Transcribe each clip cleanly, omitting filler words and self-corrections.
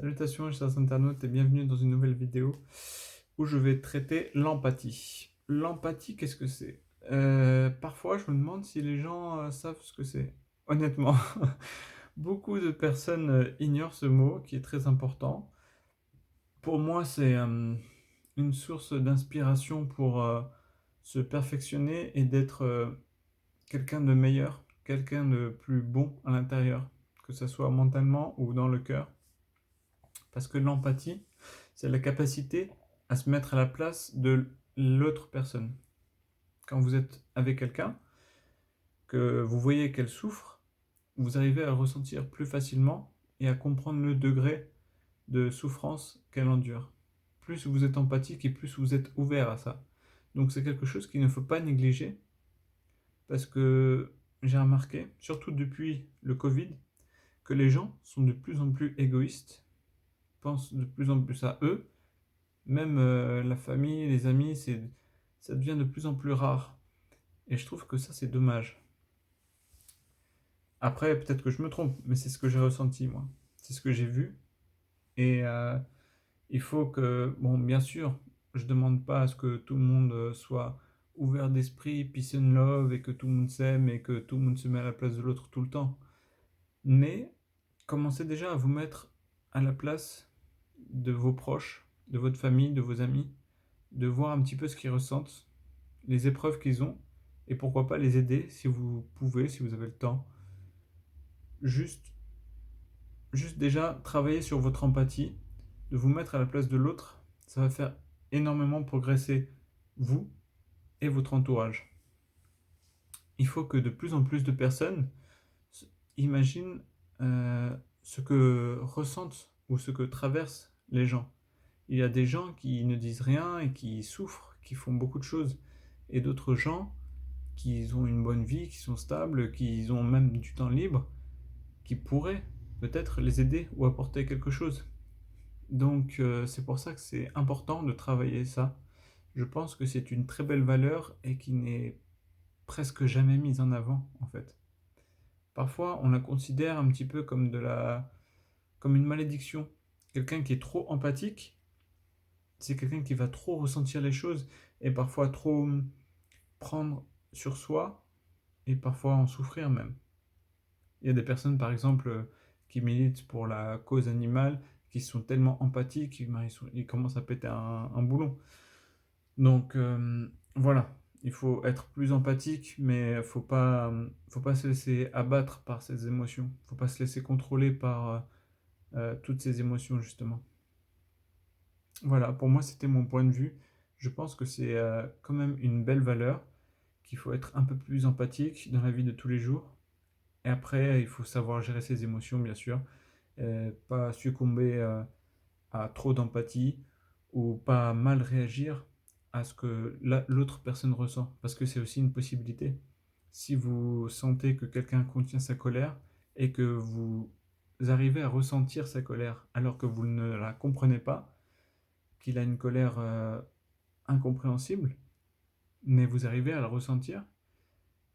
Salutations chers internautes et bienvenue dans une nouvelle vidéo où je vais traiter l'empathie. L'empathie, qu'est-ce que c'est? Parfois je me demande si les gens savent ce que c'est. Honnêtement, beaucoup de personnes ignorent ce mot qui est très important. Pour moi, c'est une source d'inspiration pour se perfectionner et d'être quelqu'un de meilleur, quelqu'un de plus bon à l'intérieur, que ce soit mentalement ou dans le cœur. Parce que l'empathie, c'est la capacité à se mettre à la place de l'autre personne. Quand vous êtes avec quelqu'un, que vous voyez qu'elle souffre, vous arrivez à ressentir plus facilement et à comprendre le degré de souffrance qu'elle endure. Plus vous êtes empathique et plus vous êtes ouvert à ça. Donc c'est quelque chose qu'il ne faut pas négliger parce que j'ai remarqué, surtout depuis le Covid, que les gens sont de plus en plus égoïstes, pensent de plus en plus à eux. Même la famille, les amis, ça devient de plus en plus rare. Et je trouve que ça, c'est dommage. Après, peut-être que je me trompe, mais c'est ce que j'ai ressenti, moi. C'est ce que j'ai vu. Et il faut que, bon, bien sûr, je demande pas à ce que tout le monde soit ouvert d'esprit, peace and love, et que tout le monde s'aime, et que tout le monde se met à la place de l'autre tout le temps. Mais commencez déjà à vous mettre à la place de vos proches, de votre famille, de vos amis, de voir un petit peu ce qu'ils ressentent, les épreuves qu'ils ont, et pourquoi pas les aider si vous pouvez, si vous avez le temps. Juste, juste déjà travailler sur votre empathie, de vous mettre à la place de l'autre, ça va faire énormément progresser vous et votre entourage. Il faut que de plus en plus de personnes imaginent ce que ressentent ou ce que traversent les gens. Il y a des gens qui ne disent rien et qui souffrent, qui font beaucoup de choses, et d'autres gens qui ont une bonne vie, qui sont stables, qui ont même du temps libre, qui pourraient peut-être les aider ou apporter quelque chose. Donc c'est pour ça que c'est important de travailler ça. Je pense que c'est une très belle valeur et qui n'est presque jamais mise en avant en fait. Parfois on la considère un petit peu comme comme une malédiction. Quelqu'un qui est trop empathique, c'est quelqu'un qui va trop ressentir les choses et parfois trop prendre sur soi et parfois en souffrir même. Il y a des personnes, par exemple, qui militent pour la cause animale, qui sont tellement empathiques, ils commencent à péter un boulon. Donc voilà, il faut être plus empathique, mais faut pas se laisser abattre par ces émotions. Faut pas se laisser contrôler par toutes ces émotions, justement. Voilà, pour moi, c'était mon point de vue. Je pense que c'est quand même une belle valeur, qu'il faut être un peu plus empathique dans la vie de tous les jours. Et après, il faut savoir gérer ses émotions, bien sûr. Pas succomber à trop d'empathie ou pas mal réagir à ce que l'autre personne ressent. Parce que c'est aussi une possibilité. Si vous sentez que quelqu'un contient sa colère et que vous arrivez à ressentir sa colère alors que vous ne la comprenez pas, qu'il a une colère incompréhensible, mais vous arrivez à la ressentir,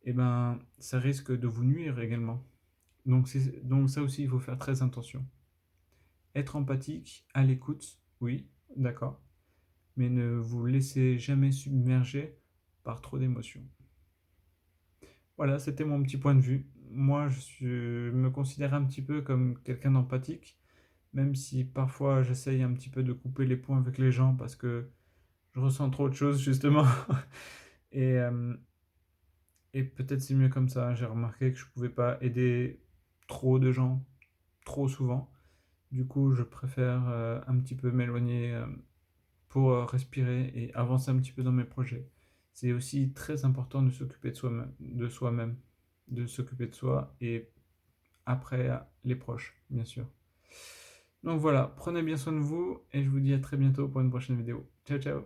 eh ben, ça risque de vous nuire également. Donc ça aussi, il faut faire très attention. Être empathique, à l'écoute, oui, d'accord, mais ne vous laissez jamais submerger par trop d'émotions. Voilà, c'était mon petit point de vue. Moi, me considère un petit peu comme quelqu'un d'empathique, même si parfois j'essaye un petit peu de couper les ponts avec les gens parce que je ressens trop de choses, justement. Et, euh, et peut-être c'est mieux comme ça. J'ai remarqué que je pouvais pas aider trop de gens, trop souvent. Du coup, je préfère un petit peu m'éloigner pour respirer et avancer un petit peu dans mes projets. C'est aussi très important de s'occuper de soi-même, de s'occuper de soi et après les proches, bien sûr. Donc voilà, prenez bien soin de vous et je vous dis à très bientôt pour une prochaine vidéo. Ciao ciao!